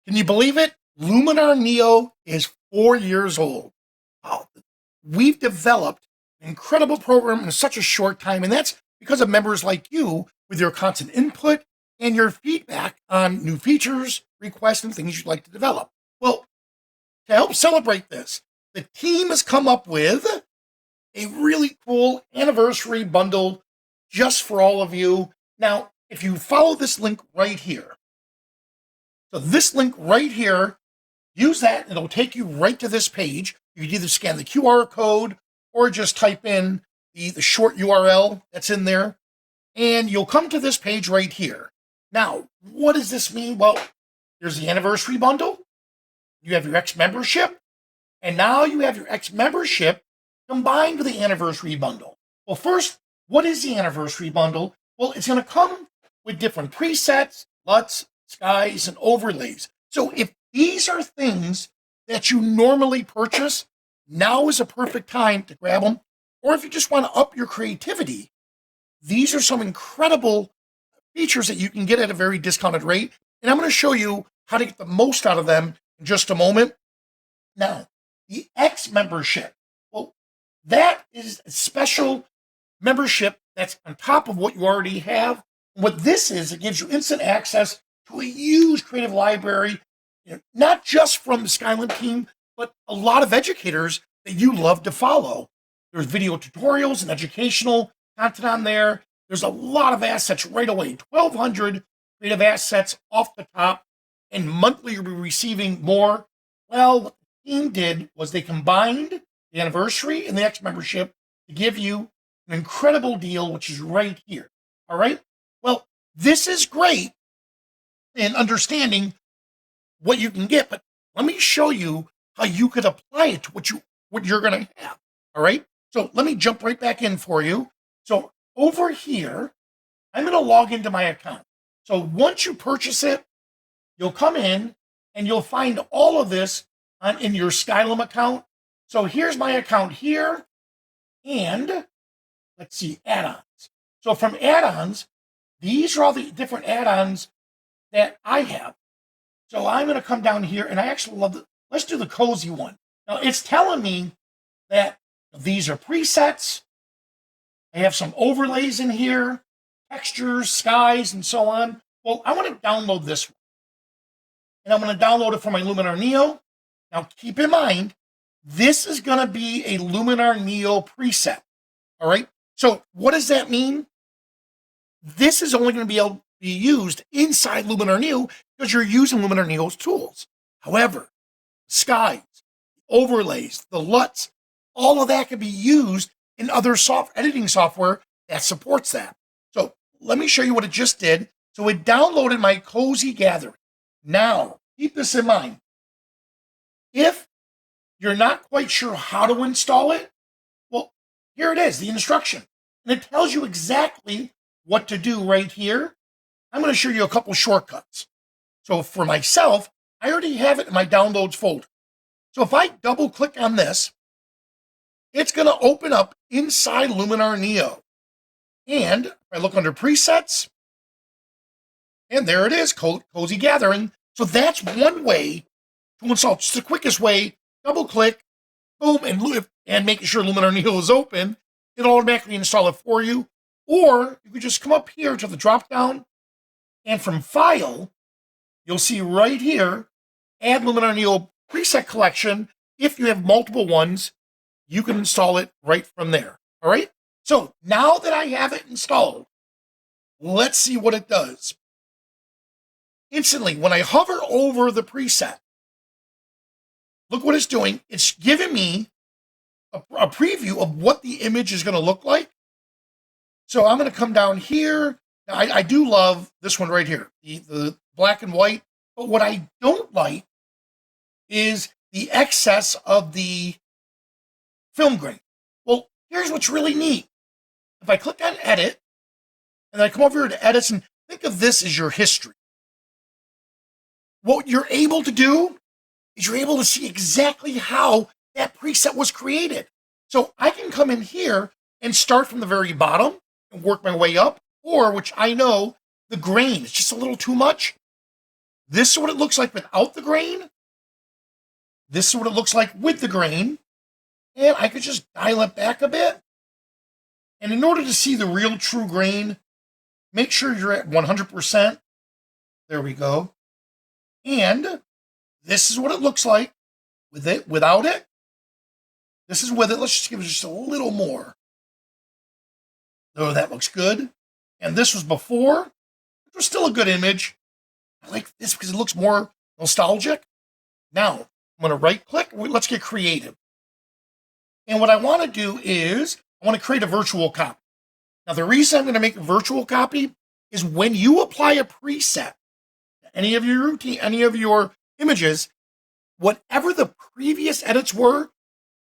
Can you believe it? Luminar Neo is 4 years old. Wow. We've developed an incredible program in such a short time, and that's because of members like you with your constant input and your feedback on new features, requests, and things you'd like to develop. Well, to help celebrate this, the team has come up with a really cool anniversary bundle just for all of you. Now, if you follow this link right here, so this link right here, use that, and it'll take you right to this page. You can either scan the QR code or just type in the short URL that's in there, and you'll come to this page right here. Now, what does this mean? Well, there's the anniversary bundle. You have your X membership, and now you have your X membership combined with the anniversary bundle. Well, first, what is the anniversary bundle? Well, it's going to come with different presets, LUTs, skies, and overlays. So if these are things that you normally purchase, now is a perfect time to grab them. Or if you just want to up your creativity, these are some incredible features that you can get at a very discounted rate. And I'm going to show you how to get the most out of them in just a moment. Now, the X membership, well, that is a special membership that's on top of what you already have. What this is, it gives you instant access to a huge creative library, not just from the Skylum team, but a lot of educators that you love to follow. There's video tutorials and educational content on there. There's a lot of assets right away, 1,200 creative assets off the top, and monthly you'll be receiving more. Well, what the team did was they combined the anniversary and the X membership to give you an incredible deal, which is right here. All right? Well, this is great in understanding what you can get, but let me show you how you could apply it to what you're going to have. All right? So let me jump right back in for you. So over here, I'm going to log into my account. So once you purchase it, you'll come in and you'll find all of this in your Skylum account. So here's my account here, and let's see, add-ons. So from add-ons, these are all the different add-ons that I have. So I'm going to come down here, and I actually love it. Let's do the cozy one. Now, it's telling me that these are presets. I have some overlays in here, textures, skies, and so on. Well, I want to download this one. And I'm going to download it from my Luminar Neo. Now, keep in mind, this is going to be a Luminar Neo preset. All right? So what does that mean? This is only going to be able to be used inside Luminar Neo because you're using Luminar Neo's tools. However, skies, overlays, the LUTs, all of that can be used in other editing software that supports that. So let me show you what it just did. So it downloaded my Cozy Gathering. Now, keep this in mind. If you're not quite sure how to install it, well, here it is, the instruction. And it tells you exactly what to do right here. I'm going to show you a couple shortcuts. So for myself, I already have it in my downloads folder. So if I double click on this, it's going to open up inside Luminar Neo. And if I look under presets, and there it is, Cozy Gathering. So that's one way to install. It's the quickest way. Double click, boom, and making sure Luminar Neo is open. It'll automatically install it for you. Or you could just come up here to the drop down, and from File, you'll see right here, Add Luminar Neo Preset Collection. If you have multiple ones, you can install it right from there. All right? So now that I have it installed, let's see what it does. Instantly, when I hover over the preset, look what it's doing. It's giving me a preview of what the image is going to look like. So I'm going to come down here. Now, I do love this one right here, the black and white. But what I don't like is the excess of the film grain. Well, here's what's really neat. If I click on Edit, and then I come over here to Edits, and think of this as your history. What you're able to do is you're able to see exactly how that preset was created. So I can come in here and start from the very bottom and work my way up, or, which I know, the grain is just a little too much. This is what it looks like without the grain. This is what it looks like with the grain. And I could just dial it back a bit. And in order to see the real true grain, make sure you're at 100%. There we go. And this is what it looks like with it, without it. This is with it. Let's just give it just a little more. Oh, that looks good. And this was before. It was still a good image. I like this because it looks more nostalgic. Now, I'm going to right click. Let's get creative. And what I want to do is I want to create a virtual copy. Now, the reason I'm going to make a virtual copy is when you apply a preset to any of your routine, any of your images, whatever the previous edits were,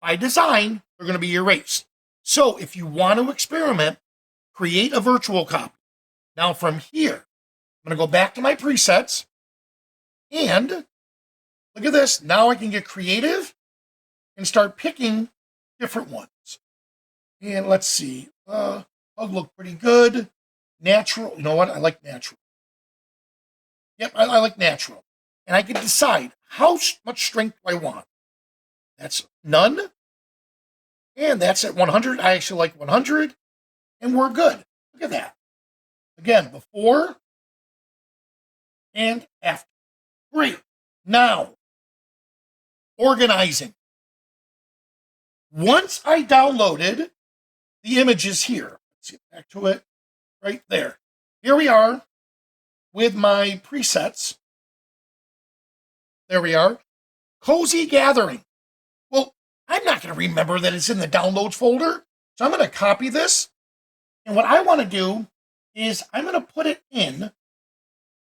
by design, they're going to be erased. So if you want to experiment, create a virtual copy. Now from here, I'm going to go back to my presets and look at this. Now I can get creative and start picking different ones. And let's see. I'll look pretty good. Natural. You know what? I like natural. Yep, I like natural. And I can decide how much strength do I want. That's none. And that's at 100. I actually like 100. And we're good. Look at that. Again, before and after. Great. Now, organizing. Once I downloaded the images here, let's get back to it right there. Here we are with my presets. There we are. Cozy Gathering. Well, I'm not going to remember that it's in the downloads folder. So I'm going to copy this. And what I want to do is I'm going to put it in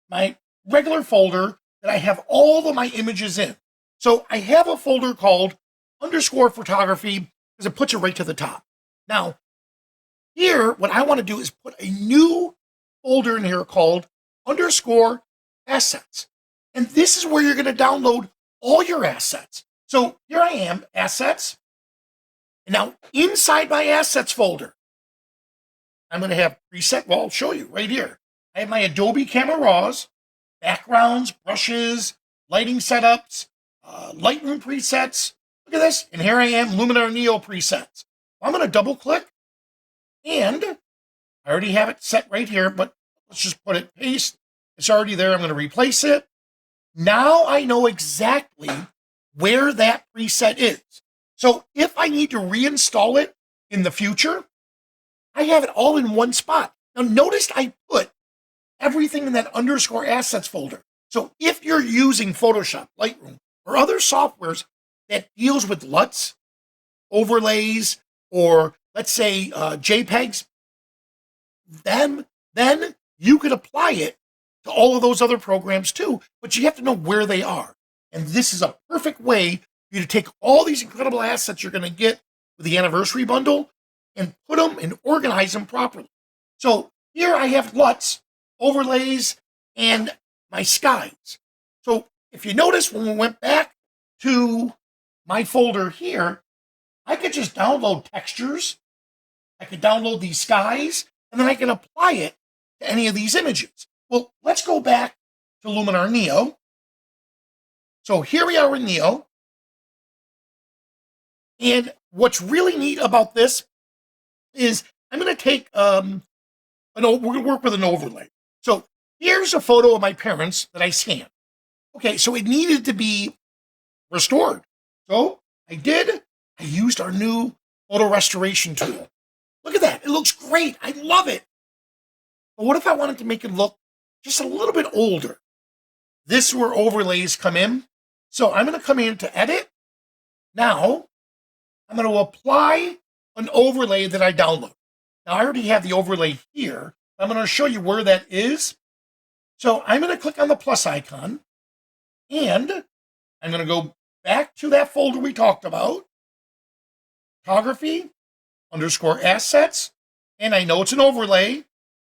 my regular folder that I have all of my images in. So I have a folder called _photography because it puts it right to the top. Now, here, what I want to do is put a new folder in here called _assets. And this is where you're going to download all your assets. So here I am, assets. And now inside my assets folder, I'm going to have preset. Well, I'll show you right here. I have my Adobe Camera Raws, backgrounds, brushes, lighting setups, Lightroom presets. Look at this. And here I am, Luminar Neo presets. I'm going to double click. And I already have it set right here, but let's just put it, paste. It's already there. I'm going to replace it. Now I know exactly where that preset is. So if I need to reinstall it in the future, I have it all in one spot. Now notice I put everything in that _assets folder. So if you're using Photoshop, Lightroom, or other softwares that deals with LUTs, overlays, or let's say JPEGs, then you could apply it to all of those other programs too, but you have to know where they are. And this is a perfect way for you to take all these incredible assets you're going to get with the anniversary bundle and put them and organize them properly. So here I have LUTs, overlays, and my skies. So if you notice, when we went back to my folder here, I could just download textures. I could download these skies, and then I can apply it to any of these images. Well, let's go back to Luminar Neo. So here we are in Neo. And what's really neat about this is I'm going to take, we're going to work with an overlay. So here's a photo of my parents that I scanned. Okay, so it needed to be restored. So I did. I used our new photo restoration tool. Look at that. It looks great. I love it. But what if I wanted to make it look just a little bit older? This is where overlays come in. So I'm going to come in to edit. Now, I'm going to apply an overlay that I downloaded. Now, I already have the overlay here. I'm going to show you where that is. So I'm going to click on the plus icon, and I'm going to go back to that folder we talked about, photography, _assets, and I know it's an overlay.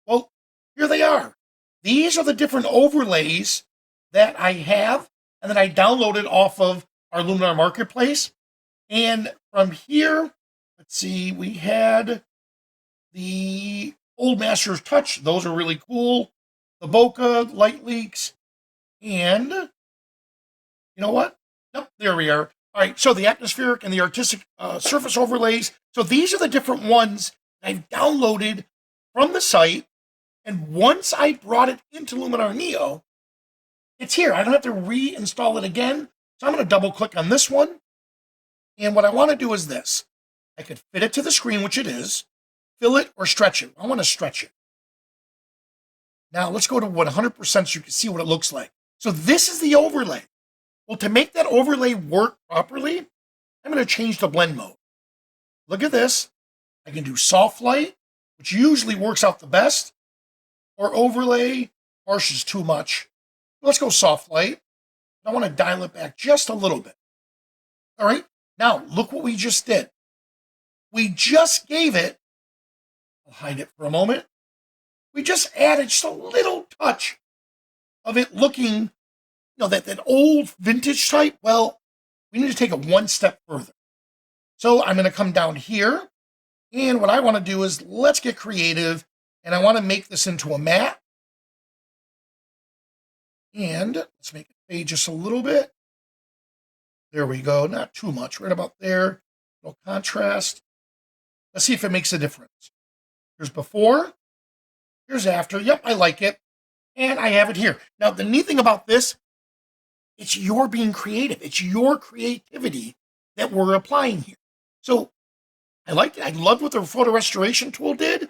Well, here they are. These are the different overlays that I have and that I downloaded off of our Luminar Marketplace. And from here, let's see, we had the Old Master's Touch. Those are really cool. The bokeh, light leaks, And you know what? Yep, there we are. All right, so the atmospheric and the artistic surface overlays. So these are the different ones I've downloaded from the site. And once I brought it into Luminar Neo, it's here. I don't have to reinstall it again. So I'm going to double click on this one. And what I want to do is this. I could fit it to the screen, which it is, fill it or stretch it. I want to stretch it. Now let's go to 100% so you can see what it looks like. So this is the overlay. Well, to make that overlay work properly, I'm going to change the blend mode. Look at this. I can do soft light, which usually works out the best, or overlay, harsh is too much. Let's go soft light. I want to dial it back just a little bit. All right, now look what we just did. We just gave it, I'll hide it for a moment. We just added just a little touch of it looking, that old vintage type. Well, we need to take it one step further. So I'm going to come down here. And what I want to do is let's get creative. And I want to make this into a matte. And let's make it fade just a little bit. There we go. Not too much. Right about there. No contrast. Let's see if it makes a difference. Here's before. Here's after. Yep, I like it. And I have it here. Now, the neat thing about this, it's your being creative. It's your creativity that we're applying here. So I liked it. I loved what the photo restoration tool did.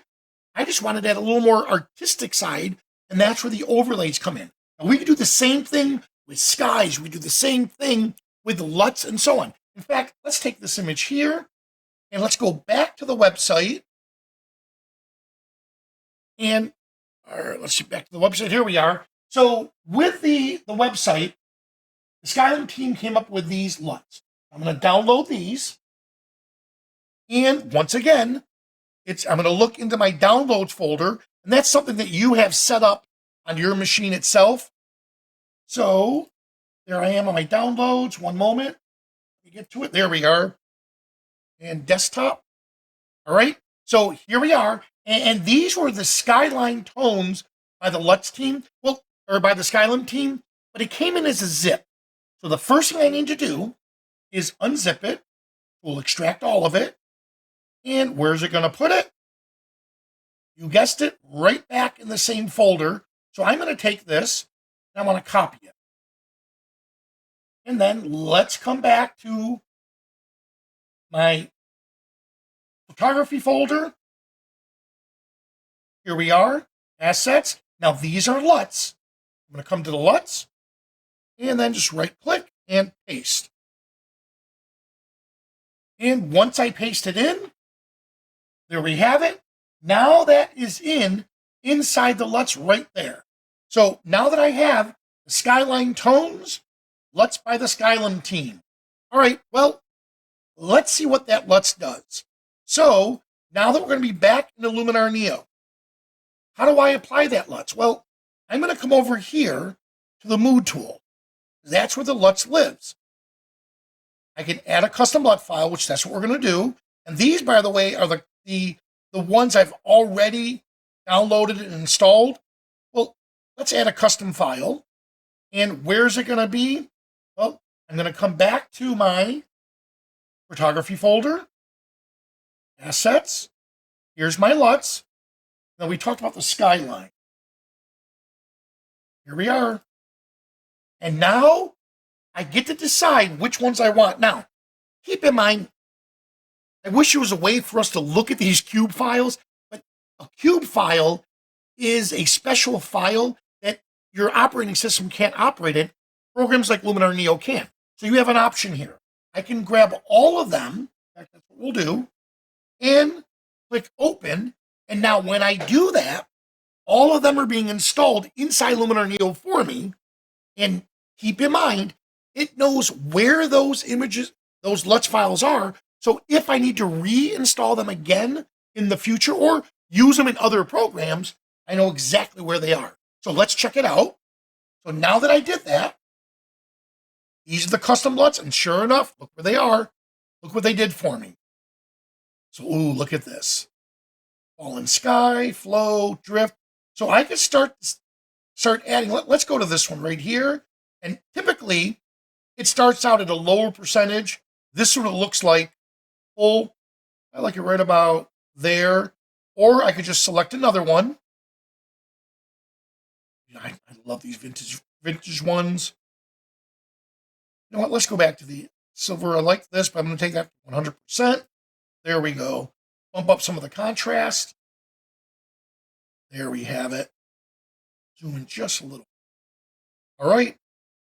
I just wanted to add a little more artistic side, and that's where the overlays come in. And we can do the same thing with skies. We do the same thing with LUTs and so on. In fact, let's take this image here, and let's go back to the website. And let's see, back to the website. Here we are. So with the website, the Skylum team came up with these LUTs. I'm going to download these. And once again, I'm going to look into my downloads folder, and that's something that you have set up on your machine itself. So there I am on my downloads. One moment. Let me get to it. There we are. And desktop. All right. So here we are. And these were the Skyline tones by the LUTs team, or by the Skylum team, but it came in as a zip. So the first thing I need to do is unzip it. We'll extract all of it. And where's it going to put it? You guessed it, right back in the same folder. So I'm going to take this and I want to copy it. And then let's come back to my photography folder. Here we are, assets. Now these are LUTs. I'm going to come to the LUTs and then just right click and paste. And once I paste it in, there we have it. Now that is inside the LUTs right there. So now that I have the Skyline tones, LUTs by the Skylum team. All right, well, let's see what that LUTs does. So now that we're going to be back in the Luminar Neo, how do I apply that LUTs? Well, I'm going to come over here to the mood tool. That's where the LUTs lives. I can add a custom LUT file, which that's what we're going to do. And these, by the way, are the ones I've already downloaded and installed. Well, let's add a custom file. And where's it going to be? Well, I'm going to come back to my photography folder, assets. Here's my LUTs. Now we talked about the skyline. Here we are. And now I get to decide which ones I want. Now, keep in mind, I wish there was a way for us to look at these cube files, but a cube file is a special file that your operating system can't operate in. Programs like Luminar Neo can. So you have an option here. I can grab all of them, in fact, that's what we'll do, and click open. And now when I do that, all of them are being installed inside Luminar Neo for me. And keep in mind, it knows where those images, those LUTs files are. So if I need to reinstall them again in the future or use them in other programs, I know exactly where they are. So let's check it out. So now that I did that, these are the custom LUTs, and sure enough, look where they are. Look what they did for me. So, ooh, look at this. Fallen sky, flow, drift. So I could start start adding. Let's go to this one right here. And typically, it starts out at a lower percentage. This sort of looks like full. I like it right about there. Or I could just select another one. I love these vintage ones. You know what? Let's go back to the silver. I like this, but I'm going to take that to 100%. There we go. Bump up some of the contrast. There we have it. Zoom in just a little. All right.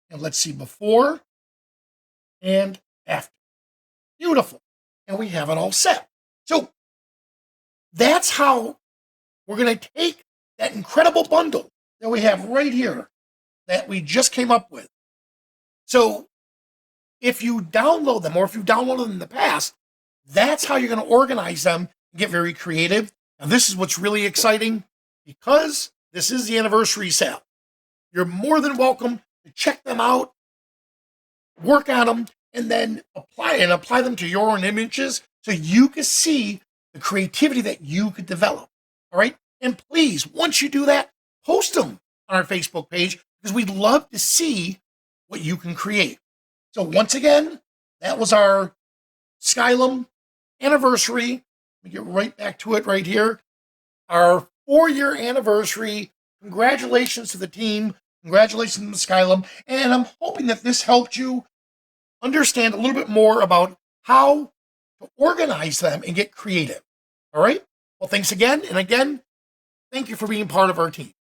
And let's see before and after. Beautiful. And we have it all set. So that's how we're going to take that incredible bundle that we have right here that we just came up with. So if you download them, or if you downloaded them in the past, that's how you're going to organize them and get very creative. And this is what's really exciting, because this is the anniversary sale. You're more than welcome to check them out, work on them, and then apply them to your own images so you can see the creativity that you could develop. All right? And please, once you do that, post them on our Facebook page, because we'd love to see what you can create. So once again, that was our Skylum anniversary. We get right back to it right here. Our 4-year anniversary. Congratulations to the team. Congratulations to Skylum. And I'm hoping that this helped you understand a little bit more about how to organize them and get creative. All right? Well, thanks again. And again, thank you for being part of our team.